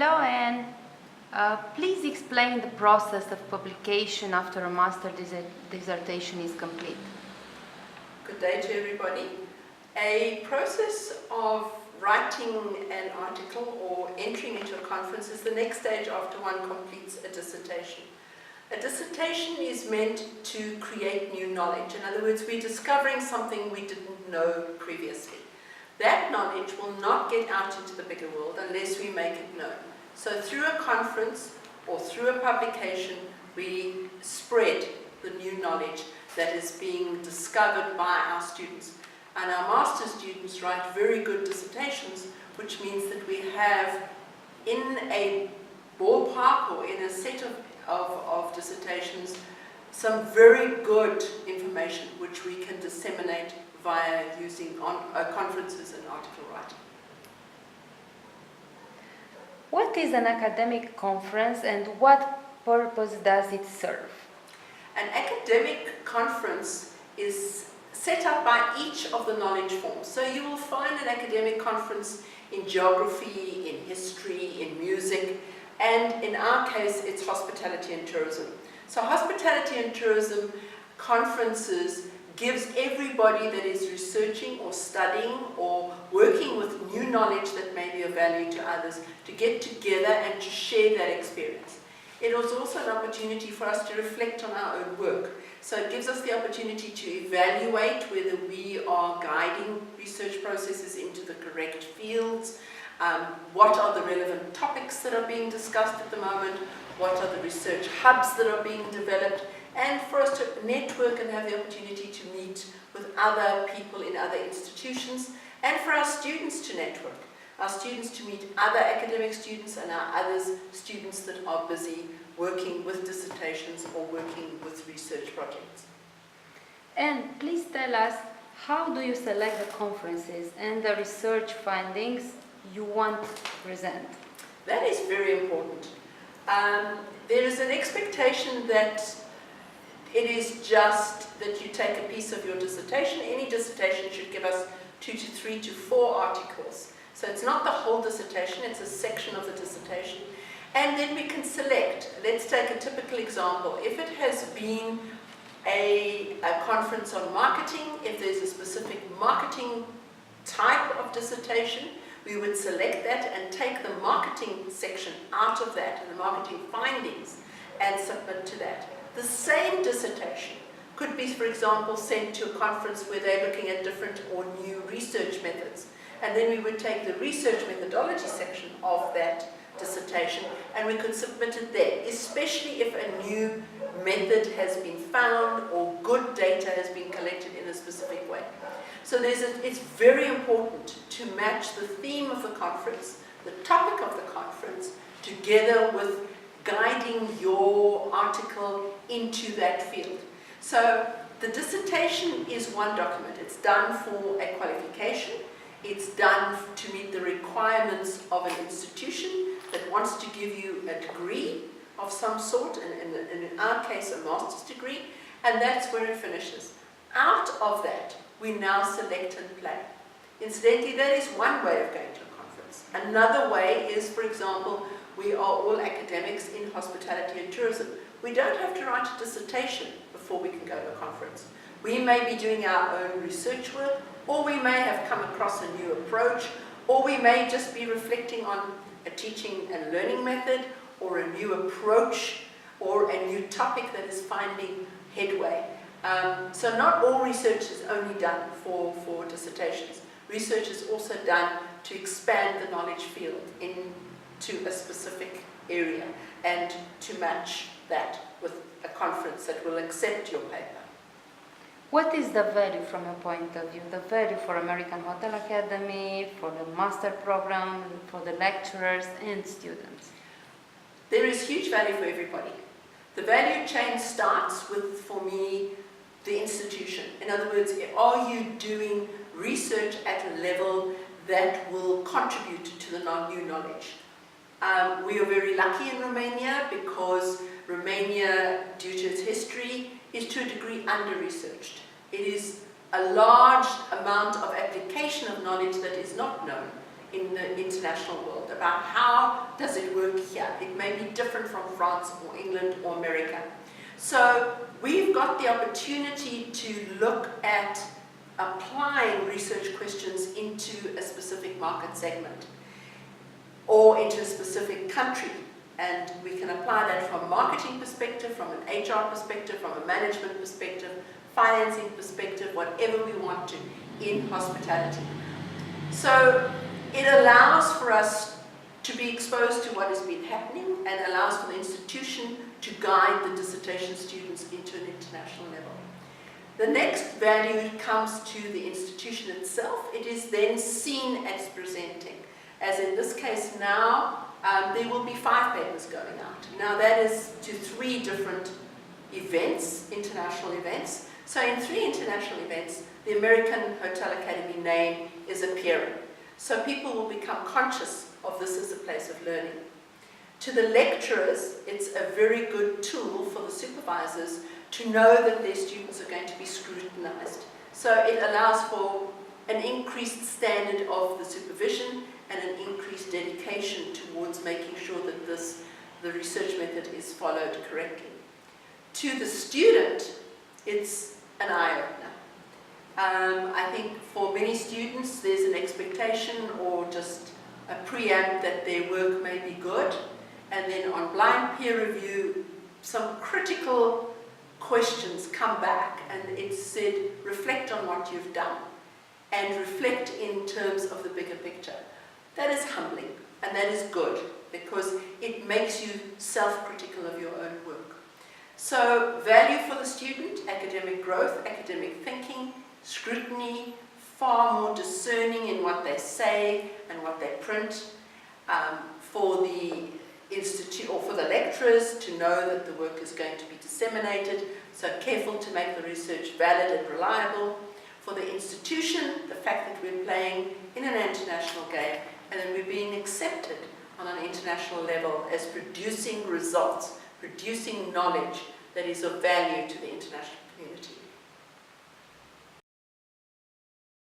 Hello, and please explain the process of publication after a master dissertation is complete. Good day to everybody. A process of writing an article or entering into a conference is the next stage after one completes a dissertation. A dissertation is meant to create new knowledge. In other words, we're discovering something we didn't know previously. That knowledge will not get out into the bigger world unless we make it known. So through a conference or through a publication, we spread the new knowledge that is being discovered by our students. And our master's students write very good dissertations, which means that we have in a ballpark or in a set of dissertations some very good information which we can disseminate via using conferences and article writing. What is an academic conference and what purpose does it serve? An academic conference is set up by each of the knowledge forms. So you will find an academic conference in geography, in history, in music, and in our case it's hospitality and tourism. So hospitality and tourism conferences gives everybody that is researching or studying or working with new knowledge that may be of value to others to get together and to share that experience. It is also an opportunity for us to reflect on our own work. So it gives us the opportunity to evaluate whether we are guiding research processes into the correct fields, what are the relevant topics that are being discussed at the moment, what are the research hubs that are being developed, and for us to network and have the opportunity to meet with other people in other institutions, and for our students to network, our students to meet other academic students and our other students that are busy working with dissertations or working with research projects. And please tell us, how do you select the conferences and the research findings you want to present? That is very important. There is an expectation that it is just that you take a piece of your dissertation. Any dissertation should give us 2 to 3 to 4 articles. So it's not the whole dissertation, it's a section of the dissertation. And then we can select. Let's take a typical example. If it has been a conference on marketing, if there's a specific marketing type of dissertation, we would select that and take the marketing section out of that and the marketing findings and submit to that. The same dissertation could be, for example, sent to a conference where they're looking at different or new research methods. And then we would take the research methodology section of that dissertation and we could submit it there, especially if a new method has been found or good data has been collected in a specific way. So it's very important to match the theme of the conference, the topic of the conference, together with guiding your article into that field. So the dissertation is one document. It's done for a qualification. It's done to meet the requirements of an institution that wants to give you a degree of some sort, and in our case a master's degree, and that's where it finishes. Out of that, we now select and play. Incidentally, that is one way of going to a conference. Another way is, for example, we are all academics in hospitality and tourism. We don't have to write a dissertation before we can go to a conference. We may be doing our own research work, or we may have come across a new approach, or we may just be reflecting on a teaching and learning method, or a new approach, or a new topic that is finding headway. So not all research is only done for dissertations. Research is also done to expand the knowledge field into a specific area and to match that with a conference that will accept your paper. What is the value from your point of view? The value for American Hotel Academy, for the master program, for the lecturers and students? There is huge value for everybody. The value chain starts with, for me, the institution. In other words, are you doing research at a level that will contribute to the new knowledge? We are very lucky in Romania because Romania, due to its history, is to a degree under-researched. It is a large amount of application of knowledge that is not known in the international world, about how does it work here. It may be different from France or England or America. So we've got the opportunity to look at applying research questions into a specific market segment or into a specific country. And we can apply that from a marketing perspective, from an HR perspective, from a management perspective, financing perspective, whatever we want to, in hospitality. So it allows for us to be exposed to what has been happening and allows for the institution to guide the dissertation students into an international level. The next value comes to the institution itself. It is then seen as presenting. As in this case now, there will be 5 papers going out. Now that is to 3 different events, international events. So in 3 international events, the American Hotel Academy name is appearing. So people will become conscious of this as a place of learning. To the lecturers, it's a very good tool for the supervisors to know that their students are going to be scrutinized. So it allows for an increased standard of the supervision and an increased dedication towards making sure that the research method is followed correctly. To the student, it's an eye-opener. I think for many students there's an expectation or just a preamp that their work may be good, and then on blind peer review some critical questions come back and it's said reflect on what you've done and reflect in terms of the bigger picture. That is humbling and that is good because it makes you self-critical of your own work. So value for the student, academic growth, academic thinking, scrutiny, far more discerning in what they say and what they print. For the institute or for the lecturers to know that the work is going to be disseminated, so careful to make the research valid and reliable. For the institution, the fact that we're playing in an international game and then we're being accepted on an international level as producing results, producing knowledge that is of value to the international community.